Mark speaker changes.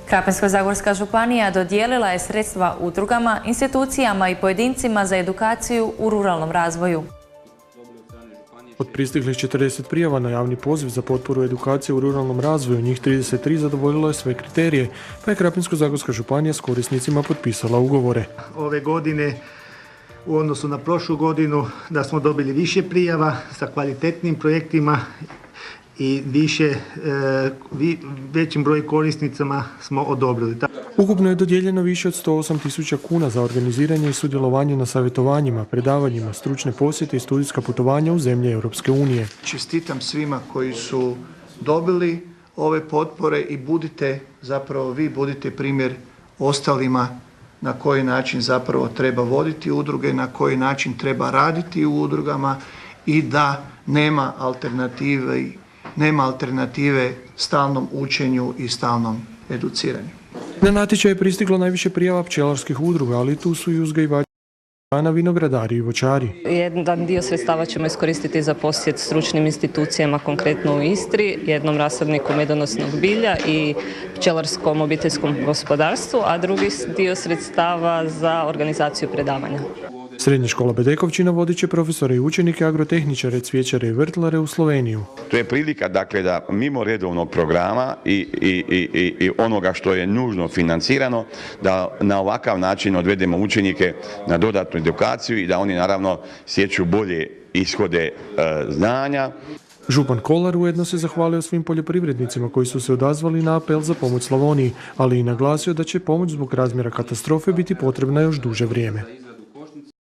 Speaker 1: Krapinsko-zagorska županija dodijelila je sredstva udrugama, institucijama i pojedincima za edukaciju u ruralnom razvoju.
Speaker 2: Od pristiglih 40 prijava na javni poziv za potporu edukacije u ruralnom razvoju, njih 33 zadovoljilo je sve kriterije, pa je Krapinsko-zagorska županija s korisnicima potpisala ugovore.
Speaker 3: Ove godine u odnosu na prošlu godinu da smo dobili više prijava sa kvalitetnim projektima i većim broj korisnicama smo odobrili.
Speaker 2: Ukupno je dodijeljeno više od 108.000 kuna za organiziranje i sudjelovanje na savjetovanjima, predavanjima, stručne posjete i studijska putovanja u zemlje Europske unije.
Speaker 4: Čestitam svima koji su dobili ove potpore i budite primjer ostalima na koji način zapravo treba voditi udruge, na koji način treba raditi u udrugama i da nema alternative stalnom učenju i stalnom educiranju.
Speaker 2: Na natječaj je pristiglo najviše prijava pčelarskih udruga, ali tu su i uzgajivači banana, vinogradari i voćari.
Speaker 5: Jedan dio sredstava ćemo iskoristiti za posjet stručnim institucijama, konkretno u Istri, jednom rasadniku medonosnog bilja i pčelarskom obiteljskom gospodarstvu, a drugi dio sredstava za organizaciju predavanja.
Speaker 2: Srednja škola Bedekovčina vodit će profesore i učenike, agrotehničare, cvijećare i vrtlare u Sloveniju.
Speaker 6: To je prilika dakle, da mimo redovnog programa i onoga što je nužno financirano, da na ovakav način odvedemo učenike na dodatnu edukaciju i da oni naravno stječu bolje ishode znanja.
Speaker 2: Župan Kolar ujedno se zahvalio svim poljoprivrednicima koji su se odazvali na apel za pomoć Slavoniji, ali i naglasio da će pomoć zbog razmjera katastrofe biti potrebna još duže vrijeme.